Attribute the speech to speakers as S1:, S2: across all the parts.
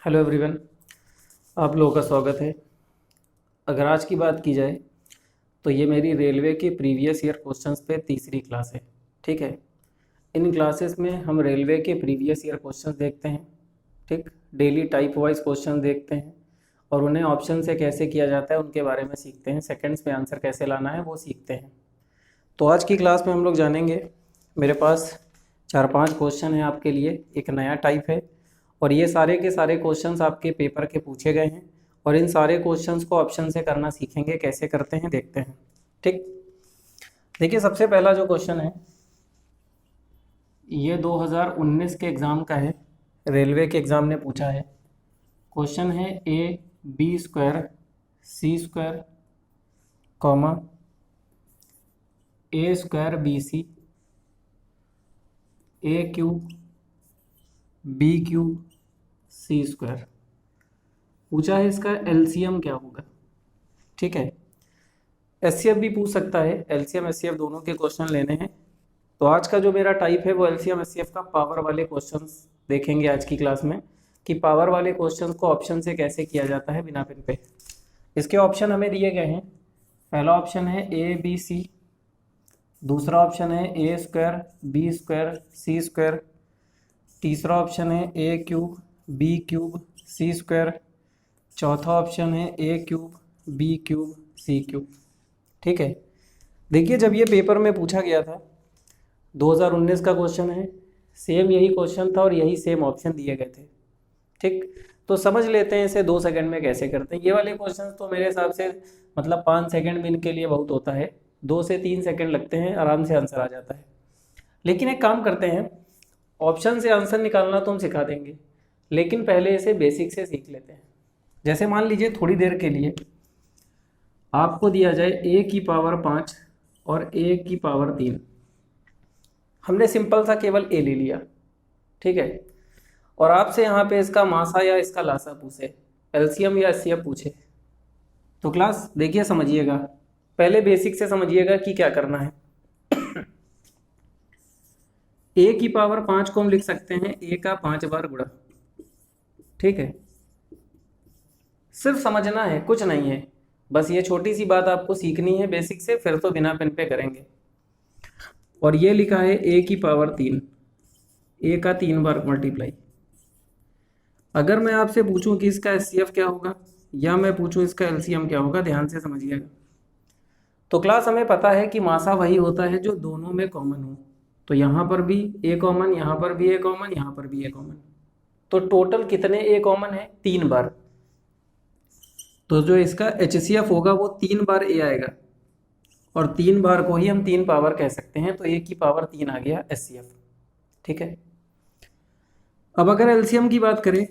S1: Hello everyone, आप लोगों का स्वागत है। अगर आज की बात की जाए तो ये मेरी रेलवे के प्रीवियस ईयर क्वेश्चंस पे तीसरी क्लास है। ठीक है, इन क्लासेस में हम रेलवे के प्रीवियस ईयर क्वेश्चंस देखते हैं। ठीक, डेली टाइप वाइज क्वेश्चन देखते हैं और उन्हें ऑप्शन से कैसे किया जाता है उनके बारे में सीखते हैं। सेकंड्स में आंसर कैसे लाना है वो सीखते हैं। तो आज की क्लास में हम लोग जानेंगे, मेरे पास 4-5 क्वेश्चन हैं आपके लिए। एक नया टाइप है और ये सारे के सारे क्वेश्चंस आपके पेपर के पूछे गए हैं और इन सारे क्वेश्चंस को ऑप्शन से करना सीखेंगे। कैसे करते हैं देखते हैं। ठीक, देखिए सबसे पहला जो क्वेश्चन है ये 2019 के एग्ज़ाम का है। रेलवे के एग्ज़ाम ने पूछा है। क्वेश्चन है AB² C² comma A² BC A³ B³ C²। पूछा है इसका एलसीएम क्या होगा। ठीक है, एचसीएफ भी पूछ सकता है। एलसीएम एचसीएफ दोनों के क्वेश्चन लेने हैं। तो आज का जो मेरा टाइप है वो एलसीएम एचसीएफ का पावर वाले क्वेश्चंस देखेंगे आज की क्लास में, कि पावर वाले क्वेश्चंस को ऑप्शन से कैसे किया जाता है बिना पेन पे। इसके ऑप्शन हमें दिए गए हैं। पहला ऑप्शन है ABC, दूसरा ऑप्शन है A² B² C², तीसरा ऑप्शन है A³ B³ C², चौथा ऑप्शन है A³ B³ C³। ठीक है, देखिए जब ये पेपर में पूछा गया था 2019 का क्वेश्चन है, सेम यही क्वेश्चन था और यही सेम ऑप्शन दिए गए थे। ठीक, तो समझ लेते हैं इसे 2 सेकंड में कैसे करते हैं। ये वाले क्वेश्चन तो मेरे हिसाब से मतलब 5 सेकंड में इनके लिए बहुत होता है, 2 से 3 सेकंड लगते हैं, आराम से आंसर आ जाता है। लेकिन एक काम करते हैं, ऑप्शन से आंसर निकालना तो हम सिखा देंगे, लेकिन पहले इसे बेसिक से सीख लेते हैं। जैसे मान लीजिए थोड़ी देर के लिए आपको दिया जाए A⁵ और A⁵, हमने सिंपल सा केवल A ले लिया। ठीक है, और आपसे यहाँ पे इसका मासा या इसका लासा पूछे, एलसीएम या एचसीएफ पूछे, तो क्लास देखिए समझिएगा, पहले बेसिक से समझिएगा कि क्या करना है। A⁵ को हम लिख सकते हैं A का 5 बार गुणा। ठीक है, सिर्फ समझना है, कुछ नहीं है, बस ये छोटी सी बात आपको सीखनी है बेसिक से, फिर तो बिना पेन पे करेंगे। और ये लिखा है A⁵, A का 3 बार मल्टीप्लाई। अगर मैं आपसे पूछूं कि इसका एचसीएफ क्या होगा या मैं पूछूं इसका एलसीएम क्या होगा, ध्यान से समझिएगा। तो क्लास हमें पता है कि मासा वही होता है जो दोनों में कॉमन हो। तो यहाँ पर भी A कॉमन, यहाँ पर भी A कॉमन, यहाँ पर भी A कॉमन। तो टोटल कितने A कॉमन है? 3 बार। तो जो इसका एचसीएफ होगा वो 3 बार A आएगा और 3 बार को ही हम 3 पावर कह सकते हैं। तो A⁵ आ गया एचसीएफ। ठीक है, अब अगर एलसीएम की बात करें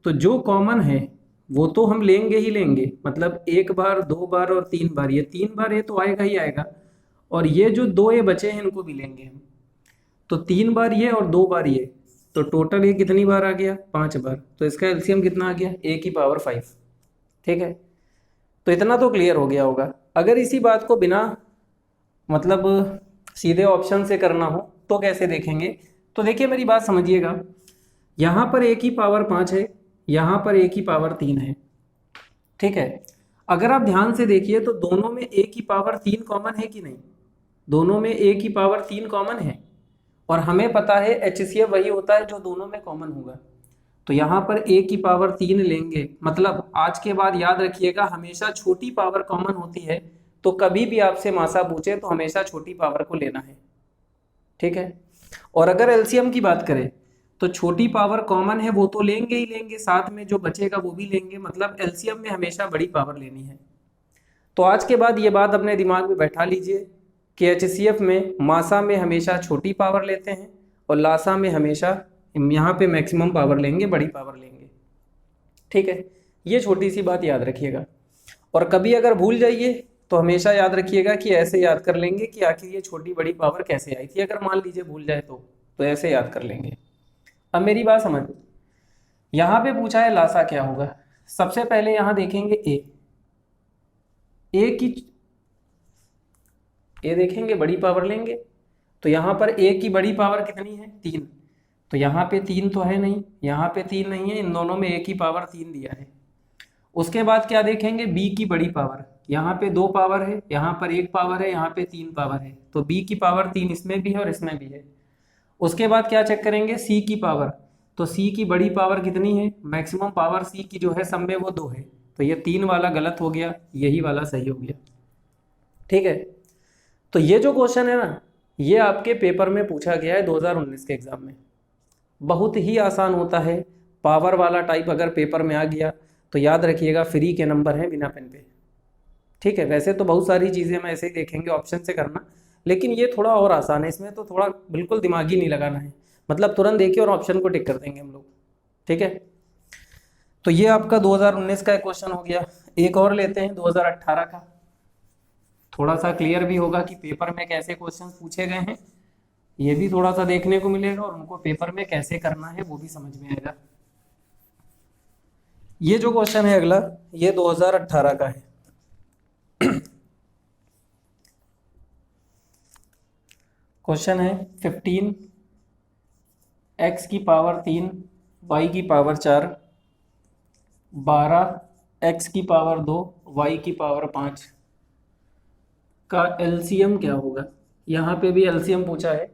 S1: तो जो कॉमन है वो तो हम लेंगे ही लेंगे, मतलब 1 बार 2 बार और 3 बार, ये 3 बार ये तो आएगा ही आएगा। और ये जो 2 ये बचे हैं इनको भी लेंगे हम। तो 3 बार ये और 2 बार ये, तो टोटल ये कितनी बार आ गया? 5 बार। तो इसका एलसीएम कितना आ गया? A⁵. ठीक है, तो इतना तो क्लियर हो गया होगा। अगर इसी बात को बिना मतलब सीधे ऑप्शन से करना हो तो कैसे देखेंगे? तो देखिए मेरी बात समझिएगा, यहाँ पर A⁵ है, यहाँ पर A⁵ है। ठीक है, अगर आप ध्यान से देखिए तो दोनों में A⁵ कॉमन है कि नहीं? दोनों में A⁵ कॉमन है और हमें पता है एचसीएफ वही होता है जो दोनों में कॉमन होगा। तो यहाँ पर A⁵ लेंगे, मतलब आज के बाद याद रखिएगा हमेशा छोटी पावर कॉमन होती है। तो कभी भी आपसे मासा पूछे तो हमेशा छोटी पावर को लेना है। ठीक है, और अगर एलसीएम की बात करें तो छोटी पावर कॉमन है वो तो लेंगे ही लेंगे, साथ में जो बचेगा वो भी लेंगे, मतलब एलसीएम में हमेशा बड़ी पावर लेनी है। तो आज के बाद ये बात अपने दिमाग में बैठा लीजिए कि एचसीएफ में मासा में हमेशा छोटी पावर लेते हैं और लासा में हमेशा यहाँ पे मैक्सिमम पावर लेंगे, बड़ी पावर लेंगे। ठीक है, ये छोटी सी बात याद रखिएगा। और कभी अगर भूल जाइए तो हमेशा याद रखिएगा कि ऐसे याद कर लेंगे कि आखिर ये छोटी बड़ी पावर कैसे आई थी। अगर मान लीजिए भूल जाए तो ऐसे याद कर लेंगे। अब मेरी बात समझ, यहाँ पे पूछा है लासा क्या होगा। सबसे पहले यहाँ देखेंगे ए देखेंगे, बड़ी पावर लेंगे। तो यहाँ पर A की बड़ी पावर कितनी है? 3। तो यहाँ पे 3 तो है नहीं, यहाँ पे 3 नहीं है, इन दोनों में एक ही पावर 3 दिया है। उसके बाद क्या देखेंगे, b की बड़ी पावर, यहाँ पे 2 पावर है, यहाँ पर 1 पावर है, यहाँ पे 3 पावर है, तो b की पावर 3 इसमें भी है और इसमें भी है। उसके बाद क्या चेक करेंगे, c की पावर, तो c की बड़ी पावर कितनी है, मैक्सिमम पावर c की जो है सब में वो 2 है, तो ये 3 वाला गलत हो गया, यही वाला सही हो गया। ठीक है, तो ये जो क्वेश्चन है ना, ये आपके पेपर में पूछा गया है 2019 के एग्जाम में। बहुत ही आसान होता है, पावर वाला टाइप अगर पेपर में आ गया तो याद रखिएगा फ्री के नंबर हैं बिना पेन पे। ठीक है, वैसे तो बहुत सारी चीज़ें हम ऐसे ही देखेंगे ऑप्शन से करना, लेकिन ये थोड़ा और आसान है, इसमें तो थोड़ा बिल्कुल दिमाग ही नहीं लगाना है, मतलब तुरंत देखिए और ऑप्शन को टिक कर देंगे हम लोग। ठीक है, तो ये आपका 2019 का एक क्वेश्चन हो गया। एक और लेते हैं 2018 का, थोड़ा सा क्लियर भी होगा कि पेपर में कैसे क्वेश्चन पूछे गए हैं, ये भी थोड़ा सा देखने को मिलेगा और उनको पेपर में कैसे करना है वो भी समझ में आएगा। ये जो क्वेश्चन है अगला, ये 2018 का है। क्वेश्चन है 15 x की पावर 3 y की पावर 4 12 x की पावर 2 y की पावर 5 का एलसीएम क्या होगा। यहाँ पे भी एलसीएम पूछा है,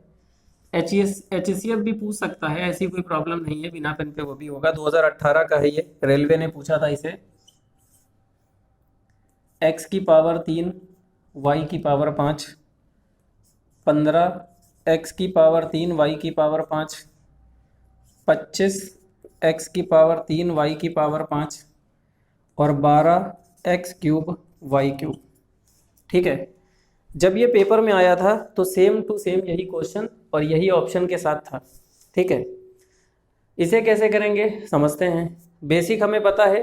S1: एचसीएफ भी पूछ सकता है, ऐसी कोई प्रॉब्लम नहीं है, बिना पेन पे वो भी होगा। 2018 का है ये, रेलवे ने पूछा था इसे। x की पावर 3 y की पावर 5 15 x की पावर 3 y की पावर 5 25 x की पावर 3 y की पावर 5 और 12 x क्यूब y क्यूब। ठीक है, जब ये पेपर में आया था तो सेम टू सेम यही क्वेश्चन और यही ऑप्शन के साथ था। ठीक है, इसे कैसे करेंगे समझते हैं। बेसिक हमें पता है,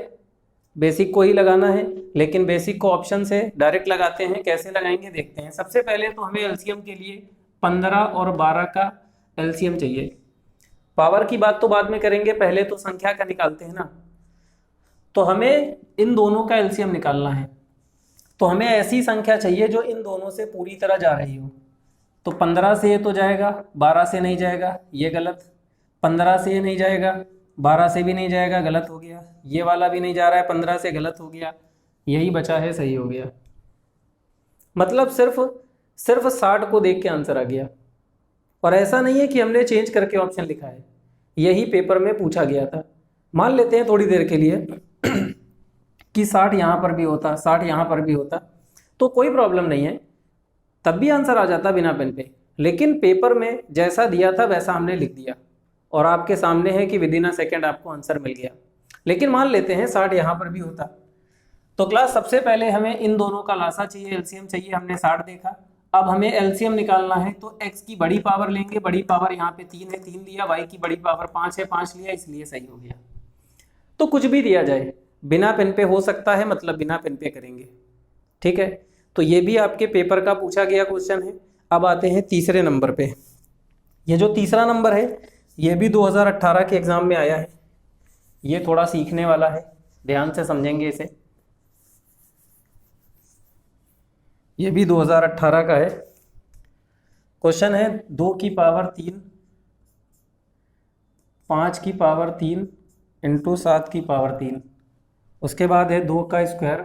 S1: बेसिक को ही लगाना है, लेकिन बेसिक को ऑप्शन से डायरेक्ट लगाते हैं, कैसे लगाएंगे देखते हैं। सबसे पहले तो हमें एलसीएम के लिए 15 और 12 का एलसीएम चाहिए। पावर की बात तो बाद में करेंगे, पहले तो संख्या का निकालते हैं ना। तो हमें इन दोनों का एलसीएम निकालना है, तो हमें ऐसी संख्या चाहिए जो इन दोनों से पूरी तरह जा रही हो। तो 15 से ये तो जाएगा, 12 से नहीं जाएगा, ये गलत। 15 से ये नहीं जाएगा, 12 से भी नहीं जाएगा, गलत हो गया। ये वाला भी नहीं जा रहा है 15 से, गलत हो गया। यही बचा है, सही हो गया। मतलब सिर्फ 60 को देख के आंसर आ गया। और ऐसा नहीं है कि हमने चेंज करके ऑप्शन लिखा है, यही पेपर में पूछा गया था। मान लेते हैं थोड़ी देर के लिए कि 60 यहाँ पर भी होता, 60 यहाँ पर भी होता, तो कोई प्रॉब्लम नहीं है, तब भी आंसर आ जाता बिना पेन पे। लेकिन पेपर में जैसा दिया था वैसा हमने लिख दिया और आपके सामने है कि विदिन अ सेकेंड आपको आंसर मिल गया। लेकिन मान लेते हैं 60 यहाँ पर भी होता, तो क्लास सबसे पहले हमें इन दोनों का लासा चाहिए, एलसीएम चाहिए। हमने 60 देखा, अब हमें एलसीएम निकालना है, तो x की बड़ी पावर लेंगे, बड़ी पावर यहाँ पे 3 है, 3 लिया, y की बड़ी पावर 5 है, 5 लिया, इसलिए सही हो गया। तो कुछ भी दिया जाए बिना पेन पे हो सकता है, मतलब बिना पेन पे करेंगे। ठीक है, तो ये भी आपके पेपर का पूछा गया क्वेश्चन है। अब आते हैं तीसरे नंबर पे। ये जो तीसरा नंबर है ये भी 2018 के एग्जाम में आया है। ये थोड़ा सीखने वाला है, ध्यान से समझेंगे इसे। ये भी 2018 का है। क्वेश्चन है 2 की पावर 3 5 की पावर 3 इंटू 7 की पावर 3। उसके बाद है 2 का स्क्वायर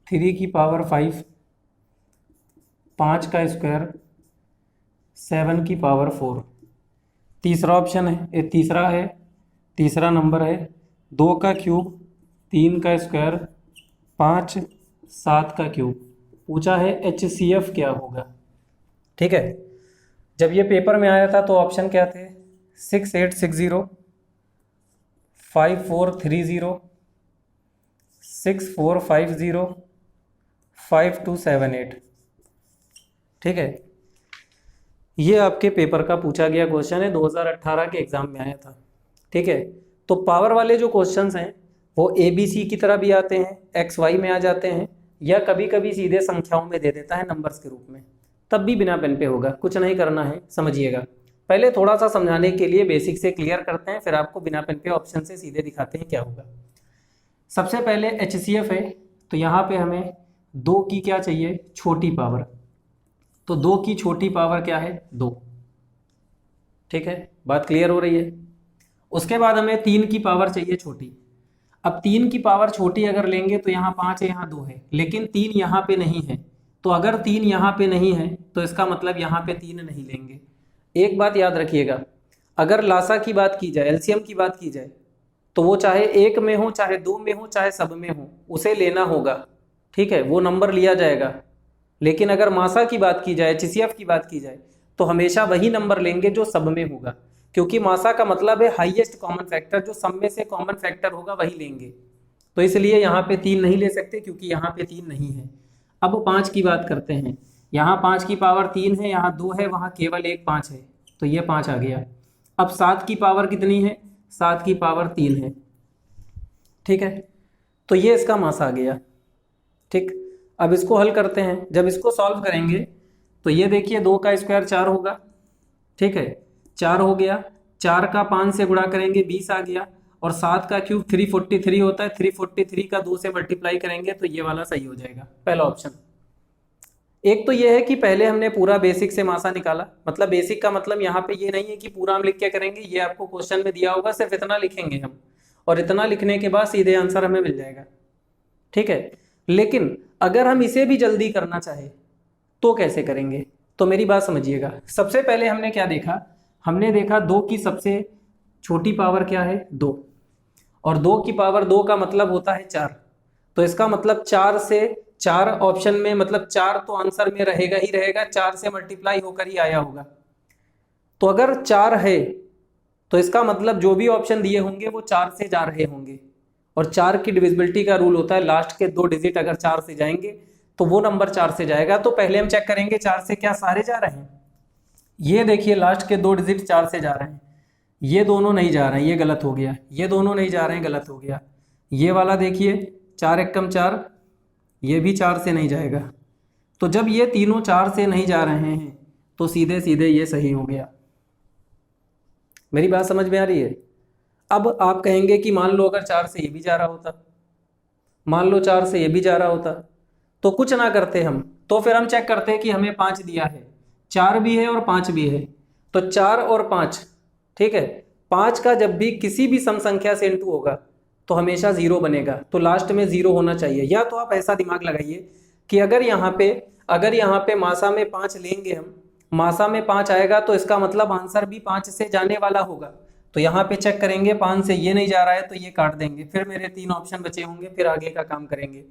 S1: 3 की पावर 5 5 का स्क्वायर 7 की पावर 4। तीसरा ऑप्शन है, ये तीसरा नंबर है 2 का क्यूब 3 का स्क्वायर 5 7 का क्यूब। पूछा है एचसीएफ क्या होगा। ठीक है, जब ये पेपर में आया था तो ऑप्शन क्या थे, 6860 5430 6450 5278। ठीक है, ये आपके पेपर का पूछा गया क्वेश्चन है, 2018 के एग्जाम में आया था। ठीक है, तो पावर वाले जो क्वेश्चंस हैं वो ABC की तरह भी आते हैं, XY में आ जाते हैं, या कभी कभी सीधे संख्याओं में दे देता है नंबर्स के रूप में, तब भी बिना पेन पे होगा। कुछ नहीं करना है, समझिएगा। पहले थोड़ा सा समझाने के लिए बेसिक से क्लियर करते हैं, फिर आपको बिना पेन पे ऑप्शन से सीधे दिखाते हैं क्या होगा। सबसे पहले HCF है, तो यहाँ पे हमें 2 की क्या चाहिए, छोटी पावर। तो 2 की छोटी पावर क्या है, 2। ठीक है, बात क्लियर हो रही है। उसके बाद हमें 3 की पावर चाहिए छोटी। अब 3 की पावर छोटी अगर लेंगे तो यहाँ 5 है, यहाँ 2 है, लेकिन 3 यहाँ पे नहीं है। तो अगर 3 यहाँ पे नहीं है तो इसका मतलब यहाँ पे 3 नहीं लेंगे। एक बात याद रखिएगा, अगर लासा की बात की जाए, एलसीएम की बात की जाए, तो वो चाहे 1 में हो, चाहे 2 में हो, चाहे सब में हो, उसे लेना होगा। ठीक है, वो नंबर लिया जाएगा। लेकिन अगर मासा की बात की जाए, एचसीएफ की बात की जाए, तो हमेशा वही नंबर लेंगे जो सब में होगा, क्योंकि मासा का मतलब है हाईएस्ट कॉमन फैक्टर, जो सब में से कॉमन फैक्टर होगा वही लेंगे। तो इसलिए यहाँ पे 3 नहीं ले सकते, क्योंकि यहाँ पे 3 नहीं है। अब 5 की बात करते हैं। यहाँ 5 की पावर 3 है, यहाँ 2 है, वहाँ केवल एक 5 है, तो ये 5 आ गया। अब 7 की पावर कितनी है? 7 की पावर 3 है। ठीक है, तो ये इसका मास आ गया। ठीक, अब इसको हल करते हैं। जब इसको सॉल्व करेंगे तो ये देखिए 2 का स्क्वायर 4 होगा। ठीक है, 4 हो गया, 4 का 5 से गुणा करेंगे 20 आ गया, और 7 का क्यूब 343 होता है, 343 का 2 से मल्टीप्लाई करेंगे तो ये वाला सही हो जाएगा, पहला ऑप्शन। एक तो ये है कि पहले हमने पूरा बेसिक से मासा निकाला, मतलब बेसिक का मतलब यहाँ पे ये नहीं है कि पूरा हम लिख के करेंगे, ये आपको क्वेश्चन में दिया होगा, सिर्फ इतना लिखेंगे हम, और इतना लिखने के बाद सीधे आंसर हमें मिल जाएगा। ठीक है, लेकिन अगर हम इसे भी जल्दी करना चाहे तो कैसे करेंगे? तो मेरी बात समझिएगा। सबसे पहले हमने क्या देखा? हमने देखा 2 की सबसे छोटी पावर क्या है? 2, और 2 की पावर 2 का मतलब होता है 4। तो इसका मतलब 4 से 4 ऑप्शन में, मतलब 4 तो आंसर में रहेगा ही रहेगा, 4 से मल्टीप्लाई होकर ही आया होगा। तो अगर 4 है तो इसका मतलब जो भी ऑप्शन दिए होंगे वो 4 से जा रहे होंगे, और 4 की डिविजिबिलिटी का रूल होता है लास्ट के 2 डिजिट अगर 4 से जाएंगे तो वो नंबर 4 से जाएगा। तो पहले हम चेक करेंगे 4 से क्या सारे जा रहे हैं। ये देखिए लास्ट के 2 डिजिट 4 से जा रहे हैं, ये दोनों नहीं जा रहे हैं, ये गलत हो गया। ये दोनों नहीं जा रहे हैं, गलत हो गया। ये वाला देखिए 4 एकम 4, ये भी 4 से नहीं जाएगा। तो जब ये तीनों 4 से नहीं जा रहे हैं तो सीधे सीधे ये सही हो गया। मेरी बात समझ में आ रही है? अब आप कहेंगे कि मान लो अगर 4 से ये भी जा रहा होता, मान लो 4 से ये भी जा रहा होता, तो कुछ ना करते हम, तो फिर हम चेक करते हैं कि हमें 5 दिया है, 4 भी है और 5 भी है, तो 4 और 5। ठीक है, 5 का जब भी किसी भी सम संख्या से इंटू होगा तो हमेशा 0 बनेगा, तो लास्ट में 0 होना चाहिए। या तो आप ऐसा दिमाग लगाइए कि अगर यहाँ पे मासा में 5 लेंगे हम, मासा में 5 आएगा तो इसका मतलब आंसर भी 5 से जाने वाला होगा। तो यहाँ पे चेक करेंगे 5 से ये नहीं जा रहा है तो ये काट देंगे, फिर मेरे 3 ऑप्शन बचे होंगे, फिर आगे का काम करेंगे।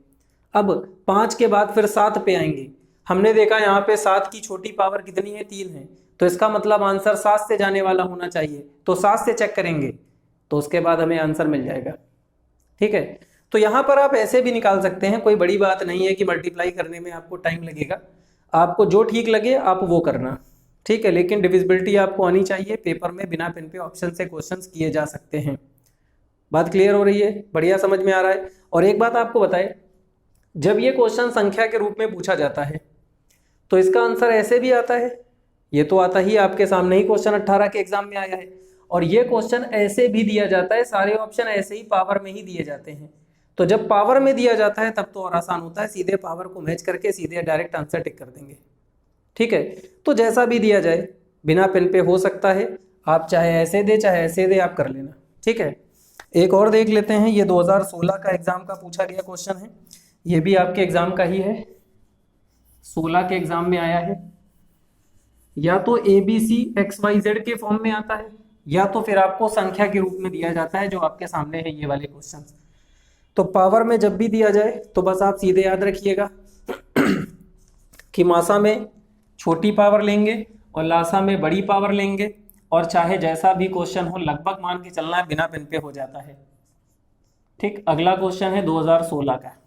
S1: अब 5 के बाद फिर 7 पे आएंगे। हमने देखा यहाँ पे 7 की छोटी पावर कितनी है? 3 है, तो इसका मतलब आंसर 7 से जाने वाला होना चाहिए, तो 7 से चेक करेंगे तो उसके बाद हमें आंसर मिल जाएगा। ठीक है, तो यहाँ पर आप ऐसे भी निकाल सकते हैं, कोई बड़ी बात नहीं है कि मल्टीप्लाई करने में आपको टाइम लगेगा, आपको जो ठीक लगे आप वो करना। ठीक है, लेकिन डिविजिबिलिटी आपको आनी चाहिए, पेपर में बिना पेन पे ऑप्शन से क्वेश्चंस किए जा सकते हैं। बात क्लियर हो रही है? बढ़िया समझ में आ रहा है? और एक बात आपको बताए, जब ये क्वेश्चन संख्या के रूप में पूछा जाता है तो इसका आंसर ऐसे भी आता है, ये तो आता ही आपके सामने ही क्वेश्चन 18 के एग्जाम में आया है, और ये क्वेश्चन ऐसे भी दिया जाता है, सारे ऑप्शन ऐसे ही पावर में ही दिए जाते हैं। तो जब पावर में दिया जाता है तब तो और आसान होता है, सीधे पावर को मैच करके सीधे डायरेक्ट आंसर टिक कर देंगे। ठीक है, तो जैसा भी दिया जाए बिना पेन पे हो सकता है, आप चाहे ऐसे दे चाहे ऐसे दे, आप कर लेना। ठीक है, एक और देख लेते हैं, ये 2016 का एग्जाम का पूछा गया क्वेश्चन है, ये भी आपके एग्जाम का ही है, 16 के एग्जाम में आया है। या तो ABC XYZ के फॉर्म में आता है, या तो फिर आपको संख्या के रूप में दिया जाता है, जो आपके सामने है ये वाले क्वेश्चन। तो पावर में जब भी दिया जाए तो बस आप सीधे याद रखिएगा कि मासा में छोटी पावर लेंगे और लासा में बड़ी पावर लेंगे, और चाहे जैसा भी क्वेश्चन हो लगभग मान के चलना है, बिना पेन पे हो जाता है। ठीक, अगला क्वेश्चन है 2016 का।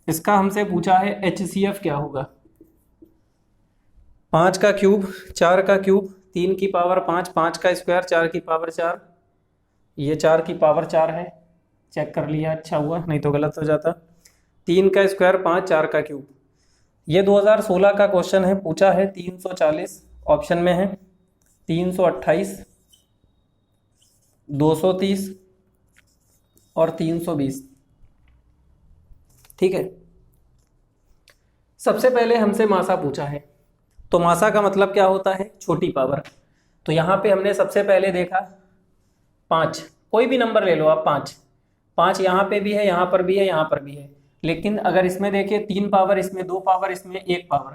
S1: इसका हमसे पूछा है HCF क्या होगा। 5 का क्यूब, 4 का क्यूब, 3 की पावर 5, 5 का स्क्वायर, 4 की पावर 4, ये 4 की पावर 4 है, चेक कर लिया, अच्छा हुआ, नहीं तो गलत हो जाता। 3 का स्क्वायर 5, 4 का क्यूब। ये 2016 का क्वेश्चन है, पूछा है 340, ऑप्शन में है 328, 230 और 320। ठीक है। सबसे पहले हमसे मासा पूछा है, तो मासा का मतलब क्या होता है, छोटी पावर। तो यहाँ पे हमने सबसे पहले देखा 5, कोई भी नंबर ले लो आप, 5 5 यहाँ पे भी है, यहाँ पर भी है, यहाँ पर भी है। लेकिन अगर इसमें देखिए 3 पावर, इसमें 2 पावर, इसमें 1 पावर,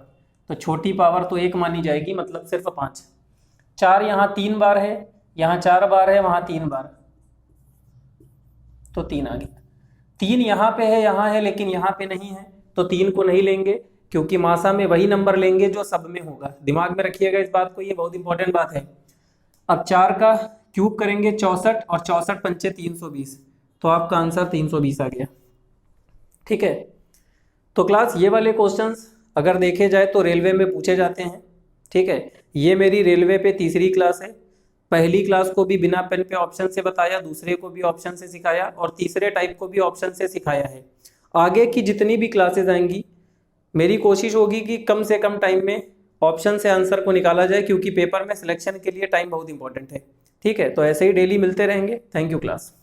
S1: तो छोटी पावर तो 1 मानी जाएगी, मतलब सिर्फ 5। 4 यहाँ 3 बार है, यहाँ 4 बार है, वहाँ 3 बार, तो 3 आ गया। 3 यहाँ पे है, यहाँ है, लेकिन यहाँ पे नहीं है, तो 3 को नहीं लेंगे, क्योंकि मासा में वही नंबर लेंगे जो सब में होगा। दिमाग में रखिएगा इस बात को, ये बहुत इंपॉर्टेंट बात है। अब 4 का क्यूब करेंगे 64, और 64 पंचे 320, तो आपका आंसर 320 आ गया। ठीक है। तो क्लास ये वाले क्वेश्चंस अगर देखे जाए तो रेलवे में पूछे जाते हैं। ठीक है। ये मेरी रेलवे पे तीसरी क्लास है। पहली क्लास को भी बिना पेन पे ऑप्शन से बताया, दूसरे को भी ऑप्शन से सिखाया, और तीसरे टाइप को भी ऑप्शन से सिखाया है। आगे की जितनी भी क्लासेस आएंगी मेरी कोशिश होगी कि कम से कम टाइम में ऑप्शन से आंसर को निकाला जाए, क्योंकि पेपर में सिलेक्शन के लिए टाइम बहुत इंपॉर्टेंट है। ठीक है। तो ऐसे ही डेली मिलते रहेंगे। Thank you class.